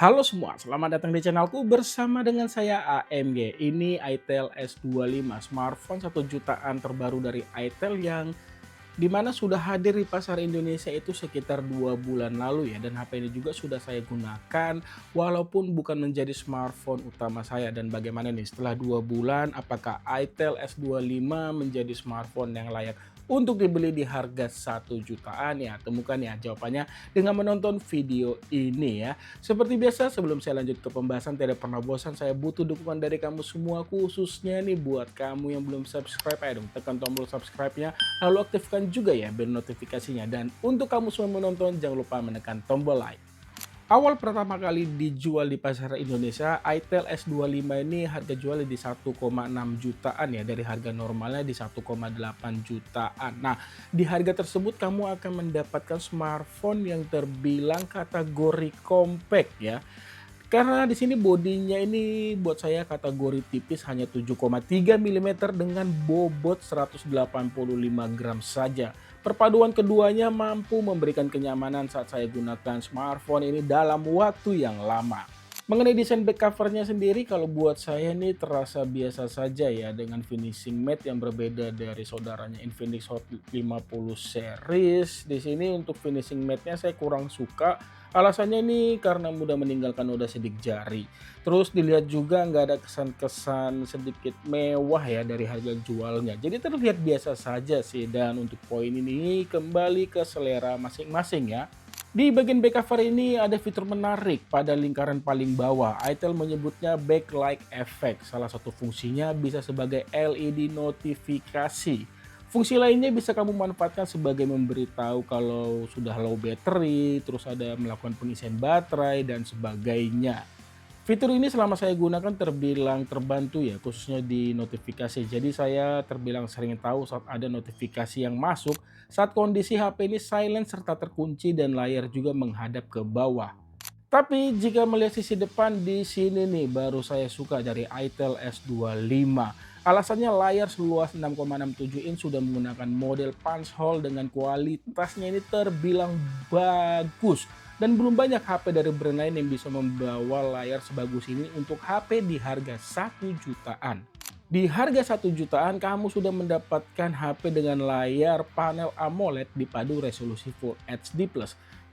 Halo semua, selamat datang di channelku bersama dengan saya AMG. Ini itel S25, smartphone 1 jutaan terbaru dari itel yang dimana sudah hadir di pasar Indonesia itu sekitar 2 bulan lalu ya. Dan HP ini juga sudah saya gunakan walaupun bukan menjadi smartphone utama saya. Dan bagaimana nih setelah 2 bulan, apakah itel S25 menjadi smartphone yang layak untuk dibeli di harga 1 jutaan ya? Temukan ya jawabannya dengan menonton video ini ya. Seperti biasa, sebelum saya lanjut ke pembahasan, tidak pernah bosan, saya butuh dukungan dari kamu semua, khususnya nih buat kamu yang belum subscribe, ayo dong tekan tombol subscribe-nya, lalu aktifkan juga ya bel notifikasinya. Dan untuk kamu semua menonton, jangan lupa menekan tombol like. Awal pertama kali dijual di pasar Indonesia, itel S25 ini harga jualnya di 1,6 jutaan ya, dari harga normalnya di 1,8 jutaan. Nah, di harga tersebut kamu akan mendapatkan smartphone yang terbilang kategori compact ya. Karena di sini bodinya ini buat saya kategori tipis, hanya 7,3 milimeter dengan bobot 185 gram saja. Perpaduan keduanya mampu memberikan kenyamanan saat saya gunakan smartphone ini dalam waktu yang lama. Mengenai desain back covernya sendiri, kalau buat saya ini terasa biasa saja ya, dengan finishing matte yang berbeda dari saudaranya Infinix Hot 50 series. Di sini untuk finishing matte-nya saya kurang suka. Alasannya ini karena mudah meninggalkan noda sidik jari. Terus dilihat juga nggak ada kesan-kesan sedikit mewah ya dari harga jualnya. Jadi terlihat biasa saja sih, dan untuk poin ini kembali ke selera masing-masing ya. Di bagian back cover ini ada fitur menarik pada lingkaran paling bawah. itel menyebutnya backlight effect. Salah satu fungsinya bisa sebagai LED notifikasi. Fungsi lainnya bisa kamu manfaatkan sebagai memberitahu kalau sudah low battery, terus ada melakukan pengisian baterai dan sebagainya. Fitur ini selama saya gunakan terbilang terbantu ya, khususnya di notifikasi. Jadi saya terbilang sering tahu saat ada notifikasi yang masuk saat kondisi HP ini silent serta terkunci dan layar juga menghadap ke bawah. Tapi jika melihat sisi depan, di sini nih baru saya suka dari itel S25. Alasannya layar seluas 6,67 inch sudah menggunakan model punch hole dengan kualitasnya ini terbilang bagus. Dan belum banyak HP dari brand lain yang bisa membawa layar sebagus ini untuk HP di harga 1 jutaan. Di harga 1 jutaan kamu sudah mendapatkan HP dengan layar panel AMOLED dipadu resolusi Full HD+.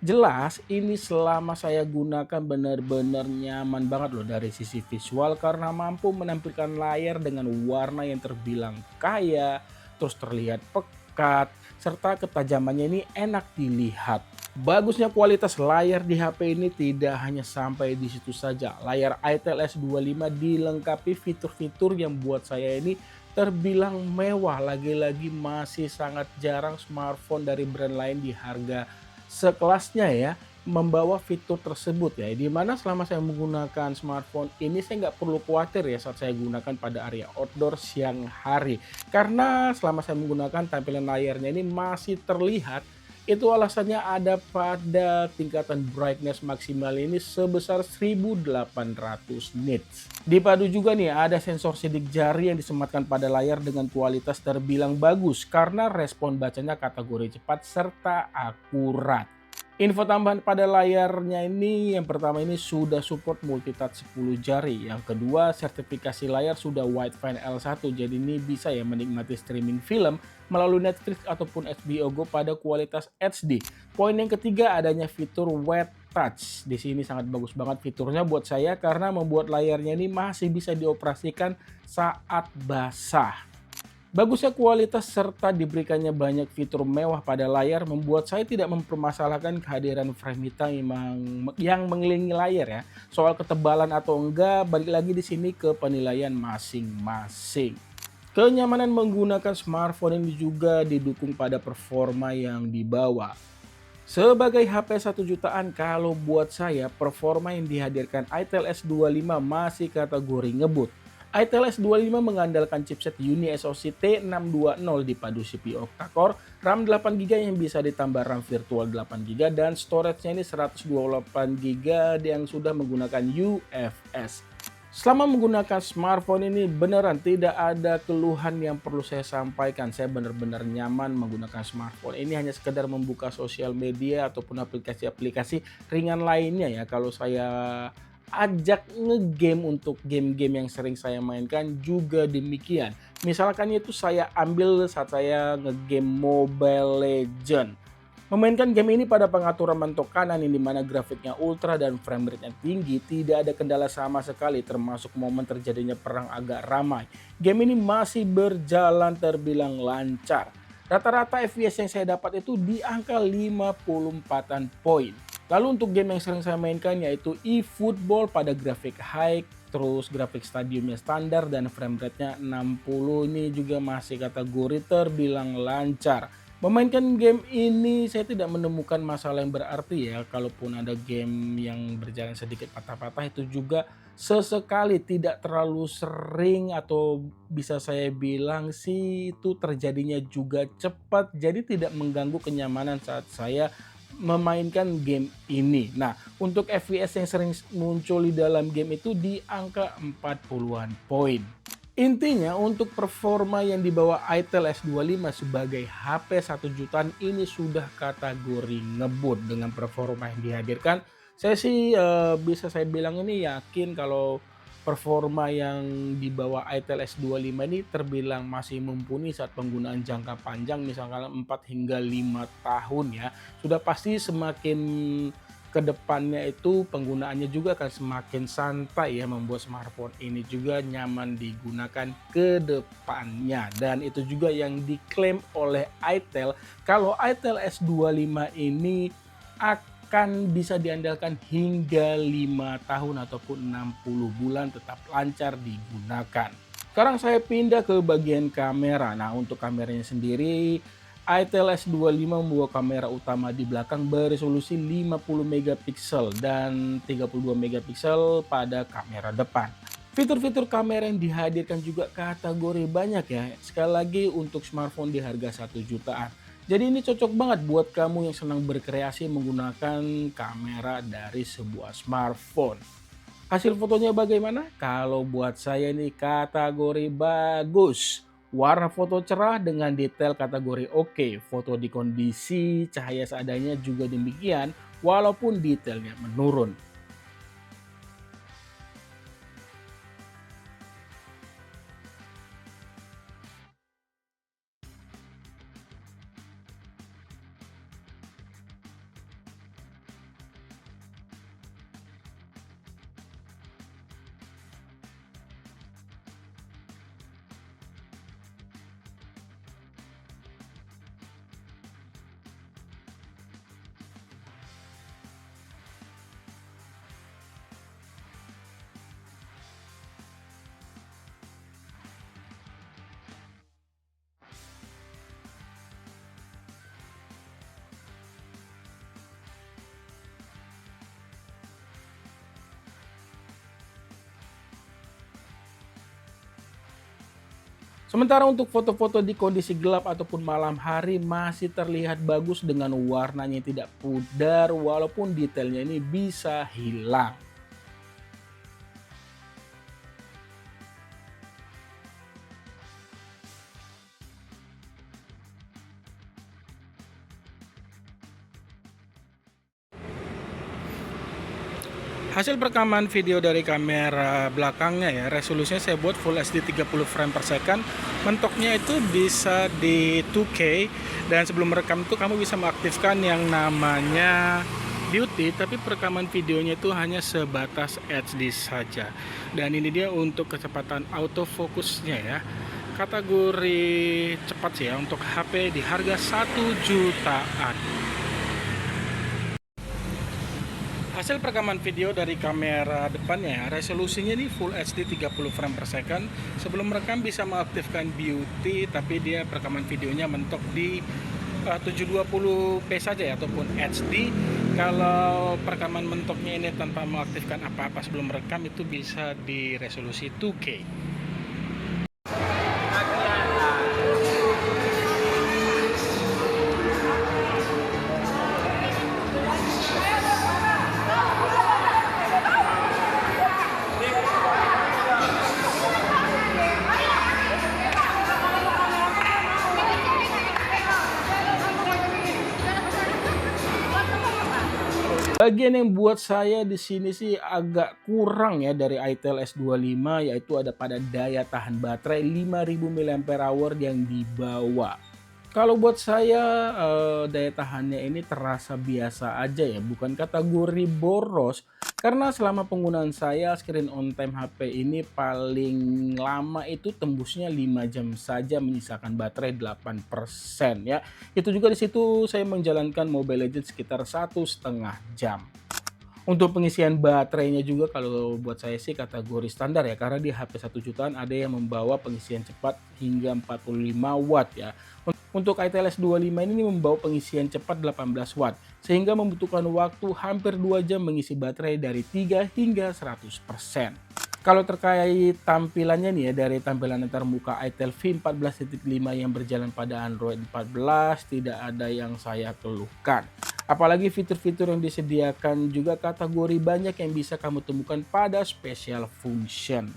Jelas ini selama saya gunakan benar-benar nyaman banget loh dari sisi visual, karena mampu menampilkan layar dengan warna yang terbilang kaya, terus terlihat pekat, serta ketajamannya ini enak dilihat. Bagusnya kualitas layar di HP ini tidak hanya sampai di situ saja. Layar itel S25 dilengkapi fitur-fitur yang buat saya ini terbilang mewah. Lagi-lagi masih sangat jarang smartphone dari brand lain di harga sekelasnya ya membawa fitur tersebut ya, di mana selama saya menggunakan smartphone ini saya nggak perlu khawatir ya saat saya gunakan pada area outdoor siang hari, karena selama saya menggunakan tampilan layarnya ini masih terlihat. Itu alasannya ada pada tingkatan brightness maksimal ini sebesar 1800 nits. Dipadu juga nih ada sensor sidik jari yang disematkan pada layar dengan kualitas terbilang bagus karena respon bacanya kategori cepat serta akurat. Info tambahan pada layarnya ini, yang pertama ini sudah support multitouch 10 jari. Yang kedua, sertifikasi layar sudah Widefine L1, jadi ini bisa ya menikmati streaming film melalui Netflix ataupun HBO Go pada kualitas HD. Poin yang ketiga, adanya fitur Wet Touch. Di sini sangat bagus banget fiturnya buat saya karena membuat layarnya ini masih bisa dioperasikan saat basah. Bagusnya kualitas serta diberikannya banyak fitur mewah pada layar membuat saya tidak mempermasalahkan kehadiran frame hitam yang mengelilingi layar ya. Soal ketebalan atau enggak, balik lagi di sini ke penilaian masing-masing. Kenyamanan menggunakan smartphone ini juga didukung pada performa yang dibawa. Sebagai HP 1 jutaan, kalau buat saya performa yang dihadirkan itel S25 masih kategori ngebut. itel S25 mengandalkan chipset Uni SoC T620 dipadu CPU octa-core, RAM 8GB yang bisa ditambah RAM virtual 8GB, dan storage-nya ini 128GB yang sudah menggunakan UFS. Selama menggunakan smartphone ini beneran tidak ada keluhan yang perlu saya sampaikan. Saya benar-benar nyaman menggunakan smartphone. Ini hanya sekedar membuka sosial media ataupun aplikasi-aplikasi ringan lainnya ya. Kalau saya ajak ngegame untuk game-game yang sering saya mainkan juga demikian. Misalkan itu saya ambil saat saya ngegame Mobile Legend. Memainkan game ini pada pengaturan mentok kanan yang dimana grafiknya ultra dan frame rate-nya tinggi, tidak ada kendala sama sekali termasuk momen terjadinya perang agak ramai. Game ini masih berjalan terbilang lancar. Rata-rata FPS yang saya dapat itu di angka 54-an poin. Lalu untuk game yang sering saya mainkan yaitu eFootball pada grafik high, terus grafik stadiumnya standar dan frame rate-nya 60, ini juga masih kategori terbilang lancar. Memainkan game ini saya tidak menemukan masalah yang berarti ya, kalaupun ada game yang berjalan sedikit patah-patah itu juga sesekali, tidak terlalu sering atau bisa saya bilang sih itu terjadinya juga cepat, jadi tidak mengganggu kenyamanan saat saya memainkan game ini. Nah, untuk FPS yang sering muncul di dalam game itu di angka 40-an poin. Intinya untuk performa yang dibawa Itel S25 sebagai HP 1 jutaan ini sudah kategori ngebut dengan performa yang dihadirkan. Saya sih bisa saya bilang ini yakin kalau performa yang dibawa Itel S25 ini terbilang masih mumpuni saat penggunaan jangka panjang misalkan 4 hingga 5 tahun ya. Sudah pasti semakin kedepannya itu penggunaannya juga akan semakin santai ya, membuat smartphone ini juga nyaman digunakan ke depannya, dan itu juga yang diklaim oleh Itel kalau Itel S25 ini akan bisa diandalkan hingga 5 tahun ataupun 60 bulan tetap lancar digunakan. Sekarang saya pindah ke bagian kamera. Nah, untuk kameranya sendiri Itel S25 membawa kamera utama di belakang beresolusi 50 megapiksel dan 32 megapiksel pada kamera depan. Fitur-fitur kamera yang dihadirkan juga kategori banyak ya. Sekali lagi untuk smartphone di harga 1 jutaan. Jadi ini cocok banget buat kamu yang senang berkreasi menggunakan kamera dari sebuah smartphone. Hasil fotonya bagaimana? Kalau buat saya ini kategori bagus. Warna foto cerah dengan detail kategori oke. Foto di kondisi cahaya seadanya juga demikian, walaupun detailnya menurun. Sementara untuk foto-foto di kondisi gelap ataupun malam hari masih terlihat bagus dengan warnanya yang tidak pudar walaupun detailnya ini bisa hilang. Hasil perekaman video dari kamera belakangnya ya, resolusinya saya buat Full HD 30 frame per second. Mentoknya itu bisa di 2K, dan sebelum merekam itu kamu bisa mengaktifkan yang namanya beauty, tapi perekaman videonya itu hanya sebatas HD saja. Dan ini dia untuk kecepatan autofocusnya ya. Kategori cepat sih ya untuk HP di harga 1 jutaan. Hasil perekaman video dari kamera depannya ya, resolusinya ini Full HD 30 frame per second. Sebelum merekam bisa mengaktifkan beauty, tapi dia perekaman videonya mentok di 720p saja ya, ataupun HD. Kalau perekaman mentoknya ini tanpa mengaktifkan apa-apa sebelum merekam itu bisa di resolusi 2K. Bagian yang buat saya di sini sih agak kurang ya dari itel S25, yaitu ada pada daya tahan baterai 5000 mAh yang dibawa. Kalau buat saya, daya tahannya ini terasa biasa aja ya, bukan kategori boros. Karena selama penggunaan saya, screen on time HP ini paling lama itu tembusnya 5 jam saja menyisakan baterai 8% ya. Itu juga di situ saya menjalankan Mobile Legends sekitar 1,5 jam. Untuk pengisian baterainya juga kalau buat saya sih kategori standar ya, karena di HP 1 jutaan ada yang membawa pengisian cepat hingga 45 watt ya. Untuk itel S25 ini membawa pengisian cepat 18 watt, sehingga membutuhkan waktu hampir 2 jam mengisi baterai dari 3 hingga 100%. Kalau terkait tampilannya nih ya, dari tampilan antarmuka itel V14.5 yang berjalan pada Android 14 tidak ada yang saya keluhkan. Apalagi fitur-fitur yang disediakan juga kategori banyak yang bisa kamu temukan pada special function.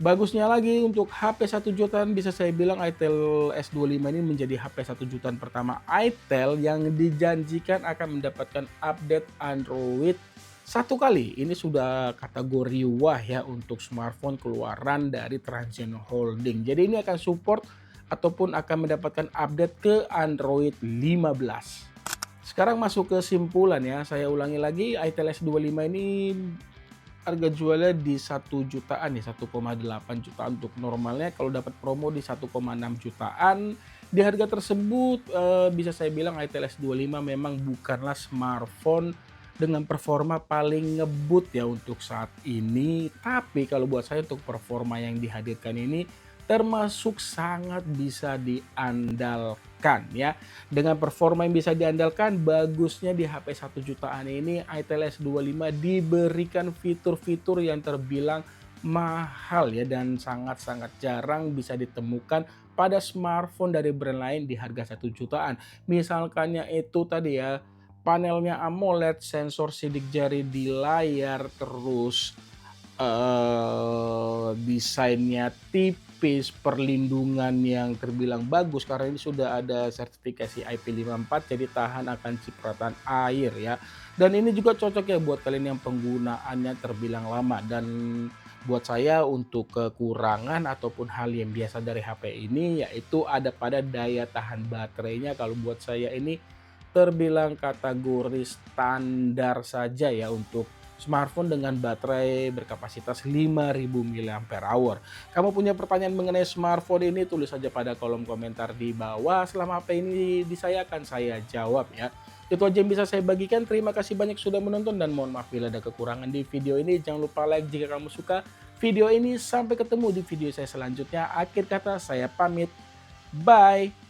Bagusnya lagi untuk HP 1 jutaan bisa saya bilang itel S25 ini menjadi HP 1 jutaan pertama itel yang dijanjikan akan mendapatkan update Android 1 kali. Ini sudah kategori wah ya untuk smartphone keluaran dari Transsion Holding. Jadi ini akan support ataupun akan mendapatkan update ke Android 15. Sekarang masuk ke kesimpulan ya, saya ulangi lagi itel S25 ini harga jualnya di 1 jutaan ya, 1,8 jutaan untuk normalnya, kalau dapat promo di 1,6 jutaan. Di harga tersebut bisa saya bilang itel S25 memang bukanlah smartphone dengan performa paling ngebut ya untuk saat ini. Tapi kalau buat saya untuk performa yang dihadirkan ini termasuk sangat bisa diandalkan ya. Dengan performa yang bisa diandalkan, bagusnya di HP 1 jutaan ini itel S25 diberikan fitur-fitur yang terbilang mahal ya, dan sangat-sangat jarang bisa ditemukan pada smartphone dari brand lain di harga 1 jutaan. Misalkannya itu tadi ya, panelnya AMOLED, sensor sidik jari di layar, terus desainnya tipis, perlindungan yang terbilang bagus karena ini sudah ada sertifikasi IP54 jadi tahan akan cipratan air ya. Dan ini juga cocok ya buat kalian yang penggunaannya terbilang lama. Dan buat saya untuk kekurangan ataupun hal yang biasa dari HP ini yaitu ada pada daya tahan baterainya. Kalau buat saya ini terbilang kategori standar saja ya untuk smartphone dengan baterai berkapasitas 5000 mAh. Kamu punya pertanyaan mengenai smartphone ini, tulis saja pada kolom komentar di bawah. Selama HP ini di saya akan saya jawab ya. Itu aja yang bisa saya bagikan. Terima kasih banyak sudah menonton dan mohon maaf bila ada kekurangan di video ini. Jangan lupa like jika kamu suka video ini. Sampai ketemu di video saya selanjutnya. Akhir kata saya pamit. Bye.